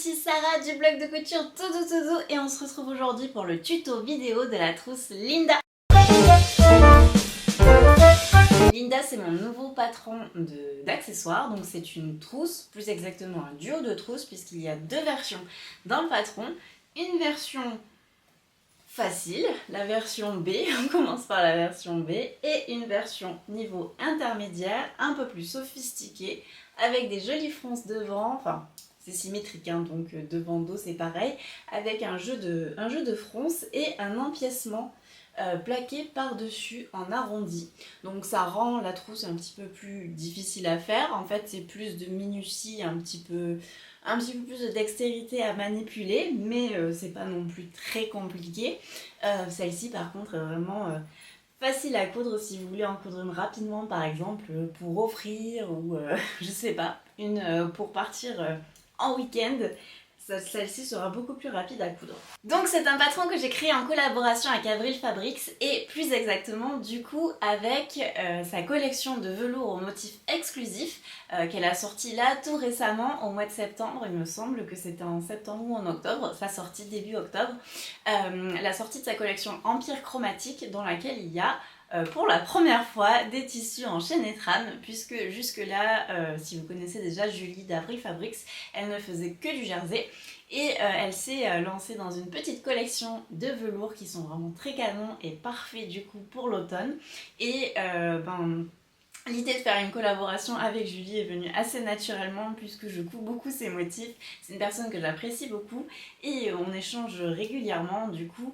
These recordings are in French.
ici Sarah du blog de couture Todo et on se retrouve aujourd'hui pour le tuto vidéo de la trousse Linda. Linda, c'est mon nouveau patron d'accessoires, donc c'est une trousse, plus exactement un duo de trousses puisqu'il y a deux versions dans le patron. Une version facile, la version B, on commence par la version B, et une version niveau intermédiaire, un peu plus sophistiquée, avec des jolies fronces devant, enfin c'est symétrique hein, donc devant dos c'est pareil, avec un jeu de fronces et un empiècement plaqué par-dessus en arrondi. Donc ça rend la trousse un petit peu plus difficile à faire, en fait c'est plus de minutie, un petit peu plus de dextérité à manipuler, mais c'est pas non plus très compliqué. Celle-ci par contre est vraiment facile à coudre si vous voulez en coudre une rapidement par exemple pour offrir ou je sais pas, une pour partir en week-end. Celle-ci sera beaucoup plus rapide à coudre. Donc c'est un patron que j'ai créé en collaboration avec Avril Fabrics et plus exactement du coup avec sa collection de velours au motif exclusif qu'elle a sorti là tout récemment au mois de septembre. Il me semble que c'était en septembre ou en octobre, sa sortie début octobre. La sortie de sa collection Empire Chromatique dans laquelle il y a pour la première fois des tissus en chaîne et trame, puisque jusque là, si vous connaissez déjà Julie d'Avril Fabrics, elle ne faisait que du jersey et elle s'est lancée dans une petite collection de velours qui sont vraiment très canons et parfaits du coup pour l'automne. Et l'idée de faire une collaboration avec Julie est venue assez naturellement puisque je couds beaucoup ses motifs. C'est une personne que j'apprécie beaucoup et on échange régulièrement du coup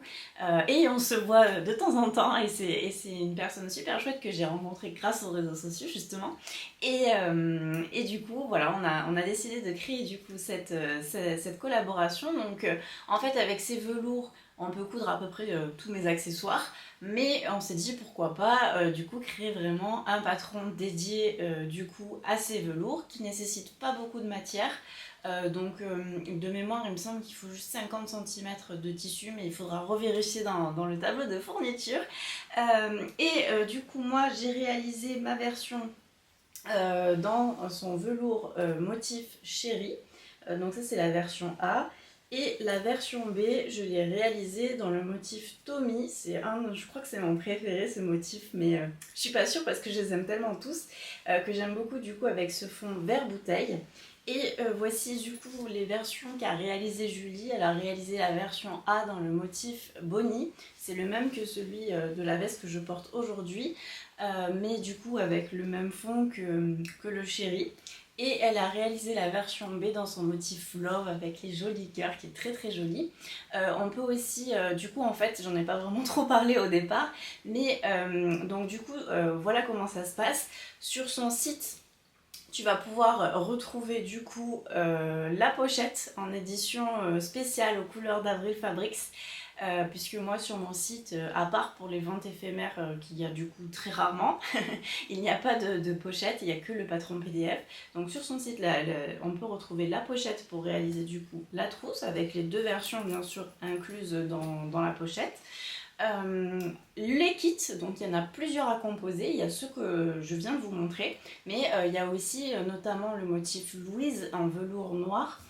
et on se voit de temps en temps et c'est une personne super chouette que j'ai rencontrée grâce aux réseaux sociaux justement et du coup voilà on a décidé de créer du coup cette collaboration. Donc en fait avec ces velours on peut coudre à peu près tous mes accessoires, mais on s'est dit pourquoi pas du coup créer vraiment un patron dédié du coup à ces velours qui nécessitent pas beaucoup de matière. Donc de mémoire il me semble qu'il faut juste 50 cm de tissu, mais il faudra revérifier dans le tableau de fourniture. Du coup moi j'ai réalisé ma version dans son velours motif chéri. Donc ça c'est la version A. Et la version B, je l'ai réalisée dans le motif Tommy. Je crois que c'est mon préféré ce motif, mais je suis pas sûre parce que je les aime tellement tous, que j'aime beaucoup du coup avec ce fond vert bouteille. Et voici du coup les versions qu'a réalisé Julie. Elle a réalisé la version A dans le motif Bonnie. C'est le même que celui de la veste que je porte aujourd'hui, mais du coup avec le même fond que le chéri. Et elle a réalisé la version B dans son motif Love avec les jolis cœurs qui est très très joli. On peut aussi, du coup en fait j'en ai pas vraiment trop parlé au départ, mais donc du coup voilà comment ça se passe. Sur son site tu vas pouvoir retrouver du coup la pochette en édition spéciale aux couleurs d'Avril Fabrics. Puisque moi sur mon site, à part pour les ventes éphémères qu'il y a du coup très rarement, il n'y a pas de pochette, il n'y a que le patron PDF. Donc sur son site là, on peut retrouver la pochette pour réaliser du coup la trousse avec les deux versions bien sûr incluses dans la pochette. Les kits, donc il y en a plusieurs à composer, il y a ceux que je viens de vous montrer, mais il y a aussi notamment le motif Louise en velours noir,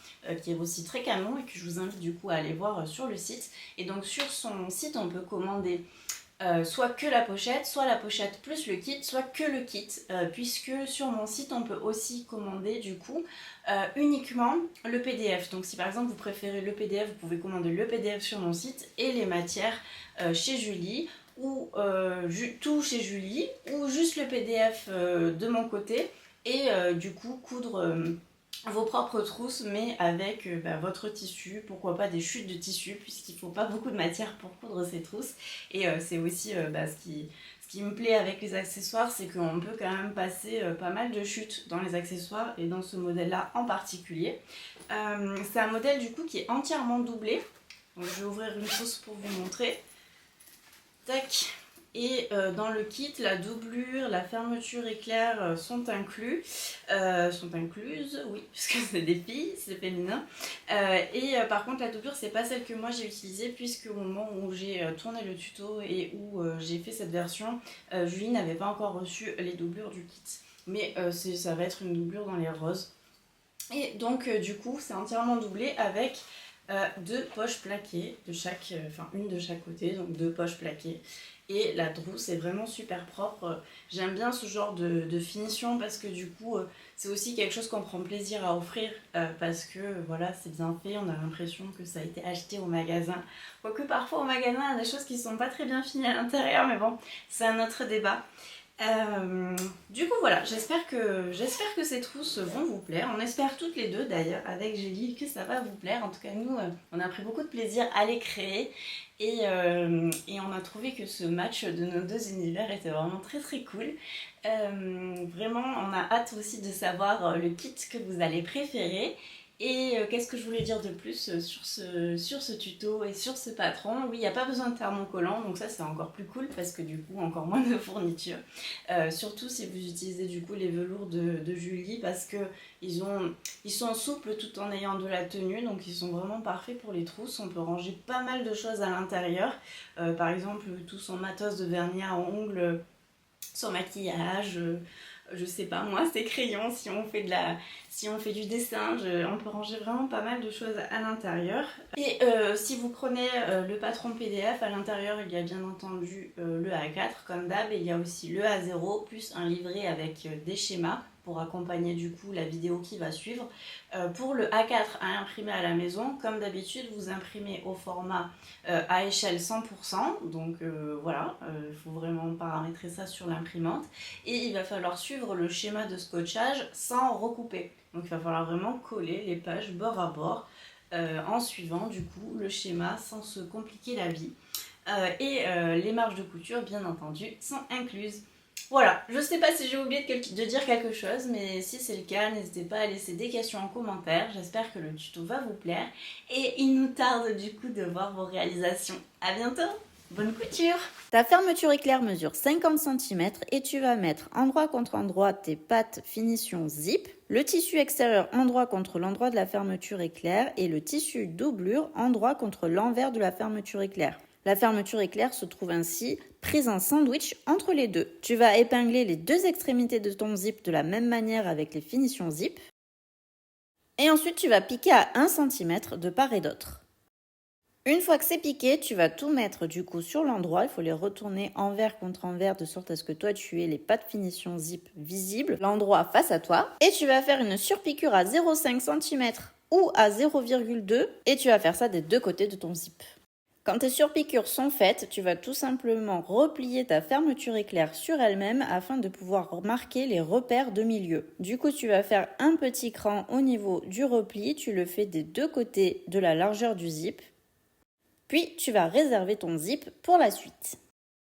qui est aussi très canon et que je vous invite du coup à aller voir sur le site. Et donc sur son site on peut commander soit que la pochette, soit la pochette plus le kit, soit que le kit, puisque sur mon site on peut aussi commander du coup uniquement le PDF. Donc si par exemple vous préférez le PDF, vous pouvez commander le PDF sur mon site et les matières chez Julie, ou tout chez Julie, ou juste le PDF de mon côté, et du coup coudre vos propres trousses, mais avec votre tissu, pourquoi pas des chutes de tissu, puisqu'il ne faut pas beaucoup de matière pour coudre ces trousses. Et c'est aussi ce qui me plaît avec les accessoires, c'est qu'on peut quand même passer pas mal de chutes dans les accessoires, et dans ce modèle-là en particulier. C'est un modèle du coup qui est entièrement doublé. Donc, je vais ouvrir une trousse pour vous montrer. Tac. Et dans le kit, la doublure, la fermeture éclair sont incluses, oui, puisque c'est des filles, c'est féminin. Par contre, la doublure, c'est pas celle que moi j'ai utilisée, puisque au moment où j'ai tourné le tuto et où j'ai fait cette version, Julie n'avait pas encore reçu les doublures du kit. Mais ça va être une doublure dans les roses. Et donc du coup c'est entièrement doublé avec deux poches plaquées de chaque, une de chaque côté, donc deux poches plaquées. Et la trousse est vraiment super propre. J'aime bien ce genre de finition parce que du coup c'est aussi quelque chose qu'on prend plaisir à offrir parce que voilà, c'est bien fait, on a l'impression que ça a été acheté au magasin. Quoique parfois au magasin il y a des choses qui sont pas très bien finies à l'intérieur, mais bon, c'est un autre débat. Du coup voilà, j'espère que ces trousses vont vous plaire. On espère toutes les deux d'ailleurs avec Julie que ça va vous plaire. En tout cas nous, on a pris beaucoup de plaisir à les créer et on a trouvé que ce match de nos deux univers était vraiment très très cool. Vraiment, on a hâte aussi de savoir le kit que vous allez préférer. Et qu'est-ce que je voulais dire de plus sur ce tuto et sur ce patron? Oui, il n'y a pas besoin de thermocollant, donc ça c'est encore plus cool parce que du coup encore moins de fournitures. Surtout si vous utilisez du coup les velours de Julie parce que ils sont souples tout en ayant de la tenue, donc ils sont vraiment parfaits pour les trousses. On peut ranger pas mal de choses à l'intérieur, par exemple tout son matos de vernis à ongles, son maquillage, je sais pas moi, ses crayons, si on fait du dessin, on peut ranger vraiment pas mal de choses à l'intérieur. Et si vous prenez le patron PDF, à l'intérieur il y a bien entendu le A4 comme d'hab, et il y a aussi le A0 plus un livret avec des schémas pour accompagner du coup la vidéo qui va suivre. Pour le A4 à imprimer à la maison, comme d'habitude vous imprimez au format à échelle 100%, donc voilà, il faut vraiment paramétrer ça sur l'imprimante, et il va falloir suivre le schéma de scotchage sans recouper, donc il va falloir vraiment coller les pages bord à bord en suivant du coup le schéma sans se compliquer la vie. Les marges de couture bien entendu sont incluses. Voilà, je sais pas si j'ai oublié de dire quelque chose, mais si c'est le cas, n'hésitez pas à laisser des questions en commentaire. J'espère que le tuto va vous plaire et il nous tarde du coup de voir vos réalisations. À bientôt, bonne couture! Ta fermeture éclair mesure 50 cm et tu vas mettre endroit contre endroit tes pattes finition zip, le tissu extérieur endroit contre l'endroit de la fermeture éclair et le tissu doublure endroit contre l'envers de la fermeture éclair. La fermeture éclair se trouve ainsi prise en sandwich entre les deux. Tu vas épingler les deux extrémités de ton zip de la même manière avec les finitions zip. Et ensuite, tu vas piquer à 1 cm de part et d'autre. Une fois que c'est piqué, tu vas tout mettre du coup sur l'endroit. Il faut les retourner envers contre envers de sorte à ce que toi tu aies les pattes finition zip visibles, l'endroit face à toi. Et tu vas faire une surpiqûre à 0,5 cm ou à 0,2 et tu vas faire ça des deux côtés de ton zip. Quand tes surpiqûres sont faites, tu vas tout simplement replier ta fermeture éclair sur elle-même afin de pouvoir marquer les repères de milieu. Du coup, tu vas faire un petit cran au niveau du repli, tu le fais des deux côtés de la largeur du zip. Puis, tu vas réserver ton zip pour la suite.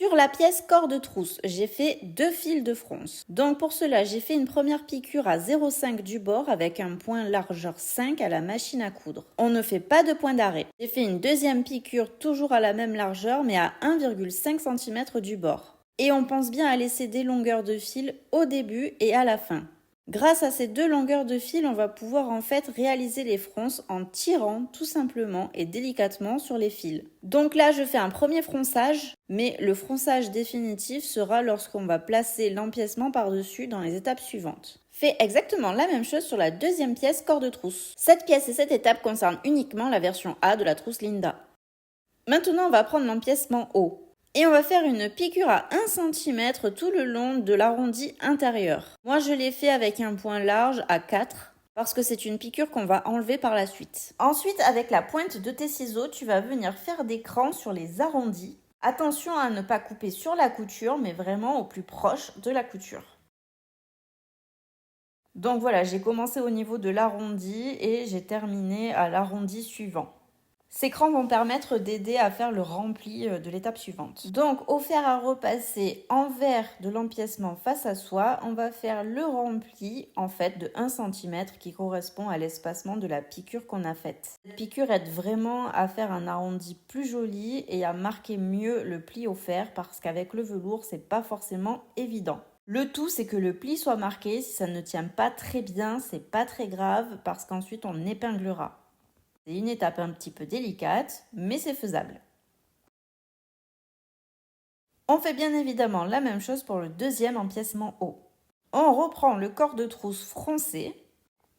Sur la pièce corps de trousse, j'ai fait 2 fils de fronce. Donc pour cela, j'ai fait une première piqûre à 0,5 du bord avec un point largeur 5 à la machine à coudre. On ne fait pas de point d'arrêt. J'ai fait une deuxième piqûre toujours à la même largeur mais à 1,5 cm du bord. Et on pense bien à laisser des longueurs de fil au début et à la fin. Grâce à ces 2 longueurs de fil, on va pouvoir en fait réaliser les fronces en tirant tout simplement et délicatement sur les fils. Donc là, je fais un premier fronçage, mais le fronçage définitif sera lorsqu'on va placer l'empiècement par-dessus dans les étapes suivantes. Fais exactement la même chose sur la deuxième pièce corps de trousse. Cette pièce et cette étape concernent uniquement la version A de la trousse Linda. Maintenant, on va prendre l'empiècement haut. Et on va faire une piqûre à 1 cm tout le long de l'arrondi intérieur. Moi, je l'ai fait avec un point large à 4 parce que c'est une piqûre qu'on va enlever par la suite. Ensuite, avec la pointe de tes ciseaux, tu vas venir faire des crans sur les arrondis. Attention à ne pas couper sur la couture, mais vraiment au plus proche de la couture. Donc voilà, j'ai commencé au niveau de l'arrondi et j'ai terminé à l'arrondi suivant. Ces crans vont permettre d'aider à faire le rempli de l'étape suivante. Donc, au fer à repasser envers de l'empiècement face à soi, on va faire le rempli en fait de 1 cm qui correspond à l'espacement de la piqûre qu'on a faite. Cette piqûre aide vraiment à faire un arrondi plus joli et à marquer mieux le pli au fer parce qu'avec le velours, c'est pas forcément évident. Le tout, c'est que le pli soit marqué. Si ça ne tient pas très bien, c'est pas très grave parce qu'ensuite on épinglera. C'est une étape un petit peu délicate, mais c'est faisable. On fait bien évidemment la même chose pour le deuxième empiècement haut. On reprend le corps de trousse froncé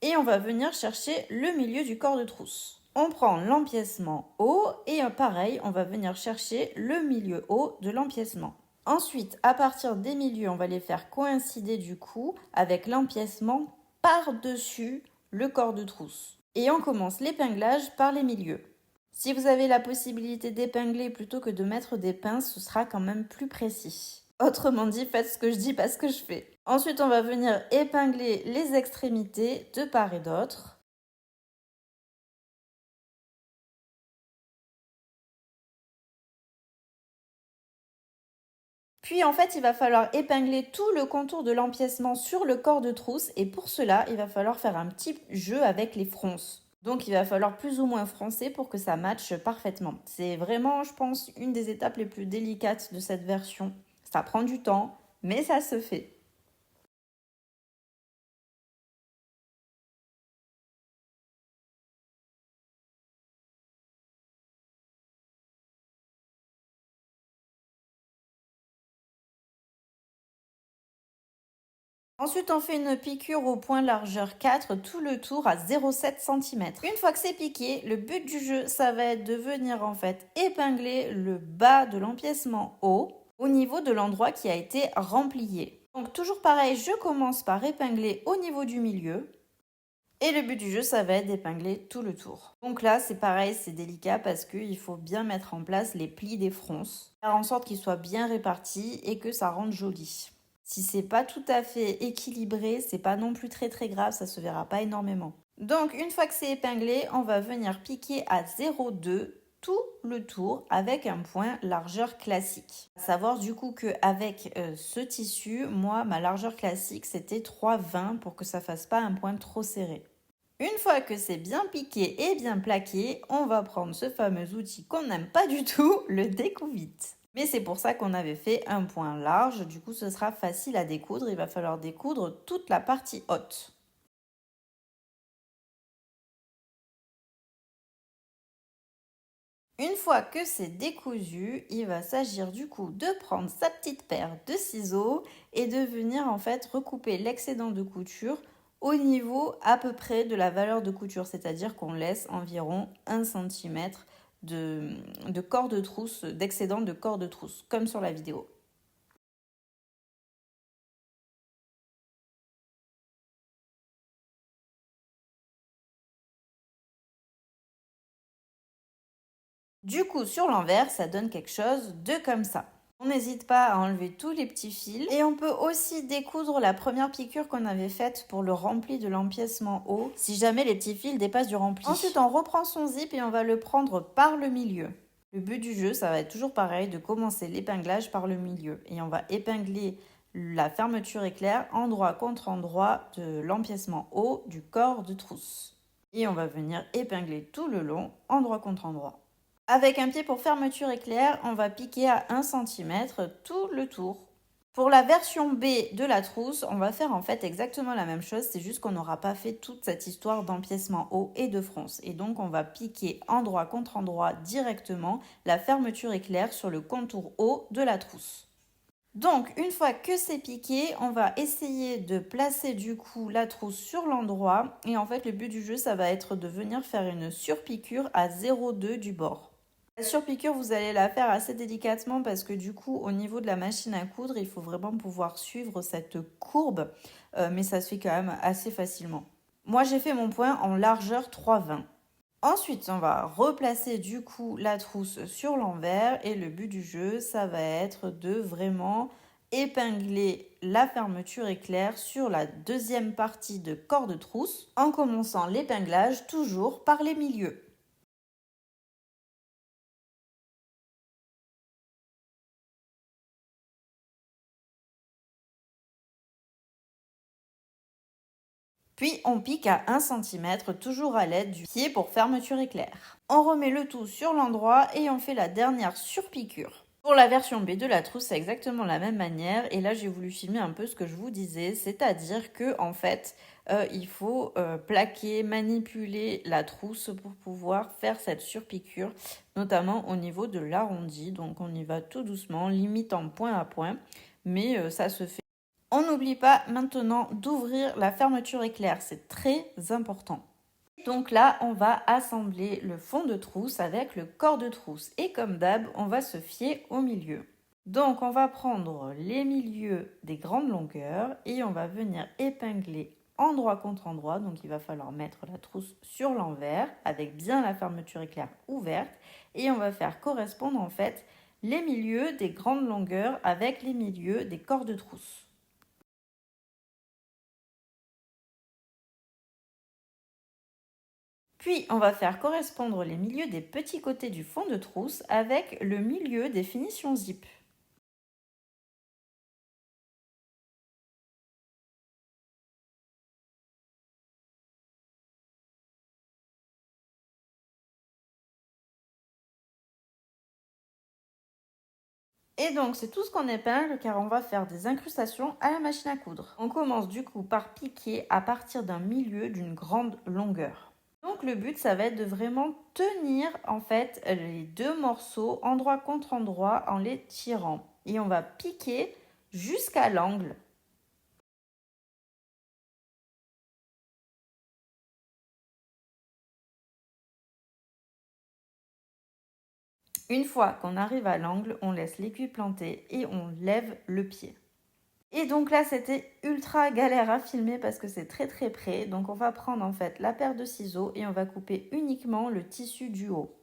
Et on va venir chercher le milieu du corps de trousse. On prend l'empiècement haut et pareil, on va venir chercher le milieu haut de l'empiècement. Ensuite, à partir des milieux, on va les faire coïncider du coup avec l'empiècement par-dessus le corps de trousse. Et on commence l'épinglage par les milieux. Si vous avez la possibilité d'épingler plutôt que de mettre des pinces, ce sera quand même plus précis. Autrement dit, faites ce que je dis, pas ce que je fais. Ensuite, on va venir épingler les extrémités de part et d'autre. Puis en fait, il va falloir épingler tout le contour de l'empiècement sur le corps de trousse et pour cela, il va falloir faire un petit jeu avec les fronces. Donc il va falloir plus ou moins froncer pour que ça matche parfaitement. C'est vraiment, je pense, une des étapes les plus délicates de cette version. Ça prend du temps, mais ça se fait. Ensuite, on fait une piqûre au point largeur 4, tout le tour à 0,7 cm. Une fois que c'est piqué, le but du jeu, ça va être de venir en fait épingler le bas de l'empiècement haut au niveau de l'endroit qui a été remplié. Donc toujours pareil, je commence par épingler au niveau du milieu. Et le but du jeu, ça va être d'épingler tout le tour. Donc là, c'est pareil, c'est délicat parce qu'il faut bien mettre en place les plis des fronces, faire en sorte qu'ils soient bien répartis et que ça rende joli. Si c'est pas tout à fait équilibré, c'est pas non plus très grave, ça se verra pas énormément. Donc une fois que c'est épinglé, on va venir piquer à 0,2 tout le tour avec un point largeur classique. À savoir du coup qu'avec ce tissu, moi ma largeur classique c'était 3,20 pour que ça fasse pas un point trop serré. Une fois que c'est bien piqué et bien plaqué, on va prendre ce fameux outil qu'on n'aime pas du tout, le découvite. Mais c'est pour ça qu'on avait fait un point large, du coup ce sera facile à découdre, il va falloir découdre toute la partie haute. Une fois que c'est décousu, il va s'agir du coup de prendre sa petite paire de ciseaux et de venir en fait recouper l'excédent de couture au niveau à peu près de la valeur de couture, c'est-à-dire qu'on laisse environ 1 cm de corps de trousse, d'excédent de corps de trousse, comme sur la vidéo. Du coup, sur l'envers, ça donne quelque chose de comme ça. On n'hésite pas à enlever tous les petits fils. Et on peut aussi découdre la première piqûre qu'on avait faite pour le rempli de l'empiècement haut, si jamais les petits fils dépassent du rempli. Ensuite, on reprend son zip et on va le prendre par le milieu. Le but du jeu, ça va être toujours pareil, de commencer l'épinglage par le milieu. Et on va épingler la fermeture éclair endroit contre endroit de l'empiècement haut du corps de trousse. Et on va venir épingler tout le long, endroit contre endroit. Avec un pied pour fermeture éclair, on va piquer à 1 cm tout le tour. Pour la version B de la trousse, on va faire en fait exactement la même chose, c'est juste qu'on n'aura pas fait toute cette histoire d'empiècement haut et de fronce. Et donc on va piquer endroit contre endroit directement la fermeture éclair sur le contour haut de la trousse. Donc une fois que c'est piqué, on va essayer de placer du coup la trousse sur l'endroit. Et en fait le but du jeu, ça va être de venir faire une surpiqûre à 0,2 du bord. La surpiqûre, vous allez la faire assez délicatement parce que du coup, au niveau de la machine à coudre, il faut vraiment pouvoir suivre cette courbe, mais ça se fait quand même assez facilement. Moi, j'ai fait mon point en largeur 3,20. Ensuite, on va replacer du coup la trousse sur l'envers et le but du jeu, ça va être de vraiment épingler la fermeture éclair sur la deuxième partie de corps de trousse en commençant l'épinglage toujours par les milieux. Puis on pique à 1 cm, toujours à l'aide du pied pour fermeture éclair. On remet le tout sur l'endroit et on fait la dernière surpiqûre. Pour la version B de la trousse, c'est exactement la même manière. Et là, j'ai voulu filmer un peu ce que je vous disais, c'est-à-dire que en fait, il faut plaquer, manipuler la trousse pour pouvoir faire cette surpiqûre, notamment au niveau de l'arrondi. Donc on y va tout doucement, limite en point à point, mais ça se fait. On n'oublie pas maintenant d'ouvrir la fermeture éclair, c'est très important. Donc là, on va assembler le fond de trousse avec le corps de trousse. Et comme d'hab, on va se fier au milieu. Donc on va prendre les milieux des grandes longueurs et on va venir épingler endroit contre endroit. Donc il va falloir mettre la trousse sur l'envers avec bien la fermeture éclair ouverte. Et on va faire correspondre en fait les milieux des grandes longueurs avec les milieux des corps de trousse. Puis, on va faire correspondre les milieux des petits côtés du fond de trousse avec le milieu des finitions zip. Et donc, c'est tout ce qu'on épingle car on va faire des incrustations à la machine à coudre. On commence du coup par piquer à partir d'un milieu d'une grande longueur. Donc le but, ça va être de vraiment tenir en fait les deux morceaux endroit contre endroit en les tirant. Et on va piquer jusqu'à l'angle. Une fois qu'on arrive à l'angle, on laisse l'aiguille planter et on lève le pied. Et donc là, c'était ultra galère à filmer parce que c'est très très près. Donc on va prendre en fait la paire de ciseaux et on va couper uniquement le tissu du haut.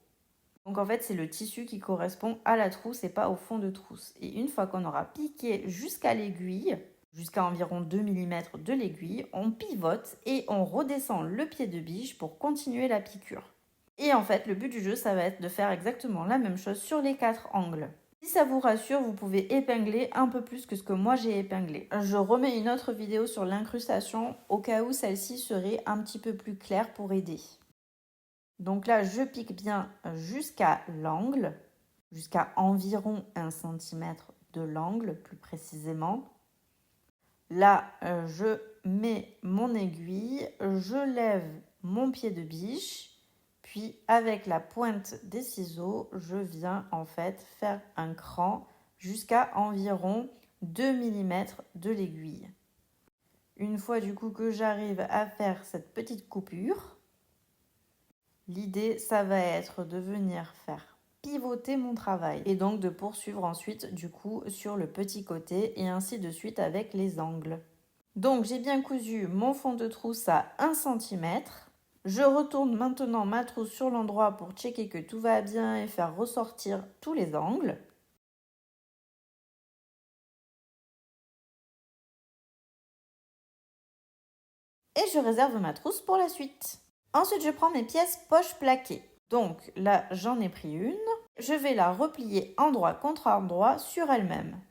Donc en fait, c'est le tissu qui correspond à la trousse et pas au fond de trousse. Et une fois qu'on aura piqué jusqu'à l'aiguille, jusqu'à environ 2 mm de l'aiguille, on pivote et on redescend le pied de biche pour continuer la piqûre. Et en fait, le but du jeu, ça va être de faire exactement la même chose sur les 4 angles. Si ça vous rassure, vous pouvez épingler un peu plus que ce que moi j'ai épinglé. Je remets une autre vidéo sur l'incrustation au cas où celle-ci serait un petit peu plus claire pour aider. Donc là, je pique bien jusqu'à l'angle, jusqu'à environ 1 cm de l'angle plus précisément. Là, je mets mon aiguille, je lève mon pied de biche. Puis avec la pointe des ciseaux, je viens en fait faire un cran jusqu'à environ 2 mm de l'aiguille. Une fois du coup que j'arrive à faire cette petite coupure, l'idée ça va être de venir faire pivoter mon travail et donc de poursuivre ensuite du coup sur le petit côté et ainsi de suite avec les angles. Donc j'ai bien cousu mon fond de trousse à 1 cm. Je retourne maintenant ma trousse sur l'endroit pour checker que tout va bien et faire ressortir tous les angles. Et je réserve ma trousse pour la suite. Ensuite, je prends mes pièces poche plaquées. Donc là, j'en ai pris une. Je vais la replier endroit contre endroit sur elle-même.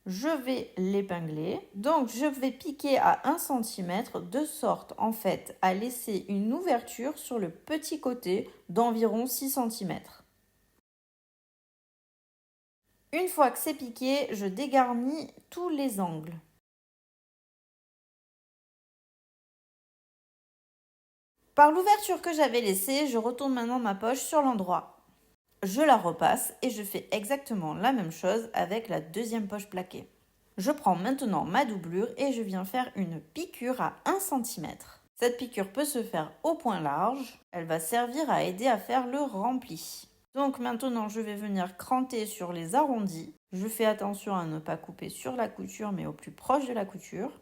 Je vais l'épingler. Donc je vais piquer à 1 cm de sorte en fait à laisser une ouverture sur le petit côté d'environ 6 cm. Une fois que c'est piqué, je dégarnis tous les angles. Par l'ouverture que j'avais laissée, je retourne maintenant ma poche sur l'endroit. Je la repasse et je fais exactement la même chose avec la deuxième poche plaquée. Je prends maintenant ma doublure et je viens faire une piqûre à 1 cm. Cette piqûre peut se faire au point large. Elle va servir à aider à faire le rempli. Donc maintenant, je vais venir cranter sur les arrondis. Je fais attention à ne pas couper sur la couture, mais au plus proche de la couture.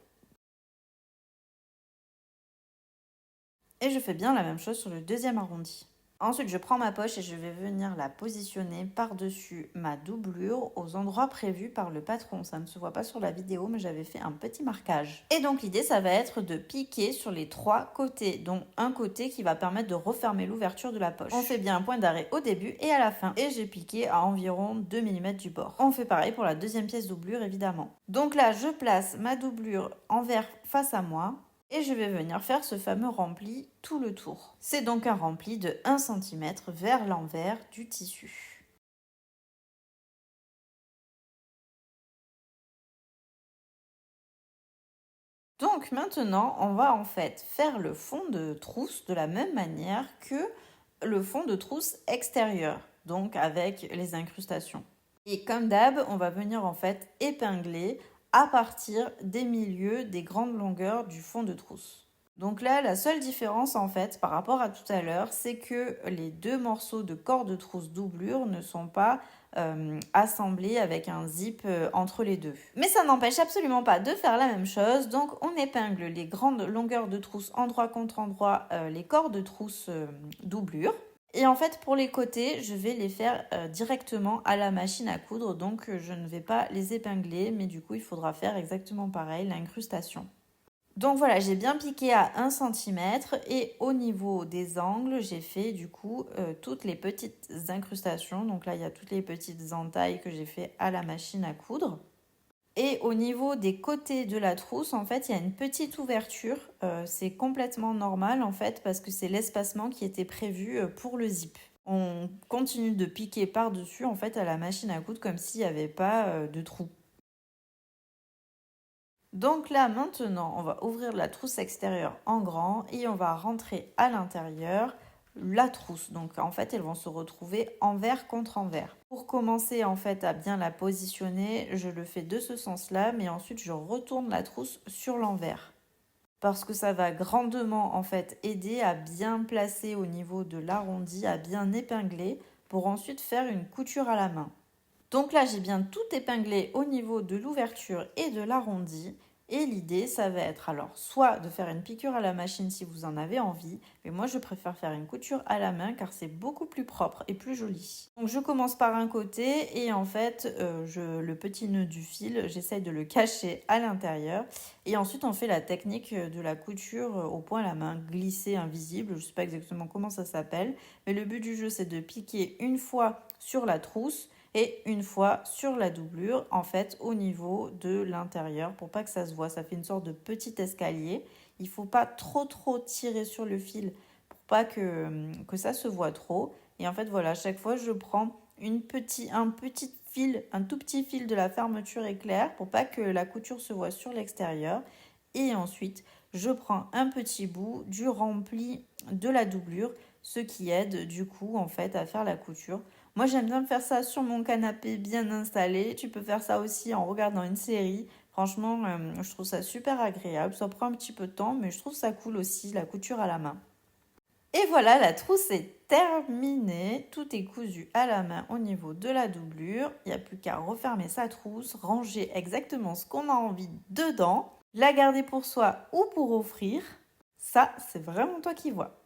Et je fais bien la même chose sur le deuxième arrondi. Ensuite, je prends ma poche et je vais venir la positionner par-dessus ma doublure aux endroits prévus par le patron. Ça ne se voit pas sur la vidéo, mais j'avais fait un petit marquage. Et donc l'idée, ça va être de piquer sur les 3 côtés, dont un côté qui va permettre de refermer l'ouverture de la poche. On fait bien un point d'arrêt au début et à la fin. Et j'ai piqué à environ 2 mm du bord. On fait pareil pour la deuxième pièce doublure, évidemment. Donc là, je place ma doublure envers face à moi. Et je vais venir faire ce fameux rempli tout le tour. C'est donc un rempli de 1 cm vers l'envers du tissu. Donc maintenant, on va en fait faire le fond de trousse de la même manière que le fond de trousse extérieur. donc avec les incrustations. Et comme d'hab, on va venir en fait épingler à partir des milieux des grandes longueurs du fond de trousse. Donc là, la seule différence en fait par rapport à tout à l'heure, c'est que les deux morceaux de corps de trousse doublure ne sont pas assemblés avec un zip entre les deux. Mais ça n'empêche absolument pas de faire la même chose. Donc on épingle les grandes longueurs de trousse endroit contre endroit, les corps de trousse doublure. Et en fait, pour les côtés, je vais les faire directement à la machine à coudre. Donc, je ne vais pas les épingler, mais du coup, il faudra faire exactement pareil, l'incrustation. Donc voilà, j'ai bien piqué à 1 cm et au niveau des angles, j'ai fait du coup toutes les petites incrustations. Donc là, il y a toutes les petites entailles que j'ai fait à la machine à coudre. Et au niveau des côtés de la trousse, en fait, il y a une petite ouverture. C'est complètement normal, en fait, parce que c'est l'espacement qui était prévu pour le zip. On continue de piquer par-dessus, en fait, à la machine à coudre, comme s'il n'y avait pas de trou. Donc là, maintenant, on va ouvrir la trousse extérieure en grand et on va rentrer à l'intérieur la trousse. Donc en fait, elles vont se retrouver envers contre envers. Pour commencer en fait à bien la positionner, je le fais de ce sens-là, mais ensuite je retourne la trousse sur l'envers. Parce que ça va grandement en fait aider à bien placer au niveau de l'arrondi, à bien épingler pour ensuite faire une couture à la main. Donc là, j'ai bien tout épinglé au niveau de l'ouverture et de l'arrondi. Et l'idée, ça va être alors soit de faire une piqûre à la machine si vous en avez envie, mais moi je préfère faire une couture à la main car c'est beaucoup plus propre et plus joli. Donc je commence par un côté et en fait, le petit nœud du fil, j'essaye de le cacher à l'intérieur. Et ensuite, on fait la technique de la couture au point à la main, glissée invisible. Je ne sais pas exactement comment ça s'appelle, mais le but du jeu, c'est de piquer une fois sur la trousse et une fois sur la doublure, en fait, au niveau de l'intérieur, pour pas que ça se voit. Ça fait une sorte de petit escalier. Il faut pas trop tirer sur le fil pour pas que ça se voit trop. Et en fait, voilà, à chaque fois, je prends un tout petit fil de la fermeture éclair pour pas que la couture se voit sur l'extérieur. Et ensuite, je prends un petit bout du rempli de la doublure, ce qui aide du coup en fait à faire la couture. Moi, j'aime bien faire ça sur mon canapé bien installé. Tu peux faire ça aussi en regardant une série. Franchement, je trouve ça super agréable. Ça prend un petit peu de temps, mais je trouve ça cool aussi, la couture à la main. Et voilà, la trousse est terminée. Tout est cousu à la main au niveau de la doublure. Il n'y a plus qu'à refermer sa trousse, ranger exactement ce qu'on a envie dedans, la garder pour soi ou pour offrir. Ça, c'est vraiment toi qui vois.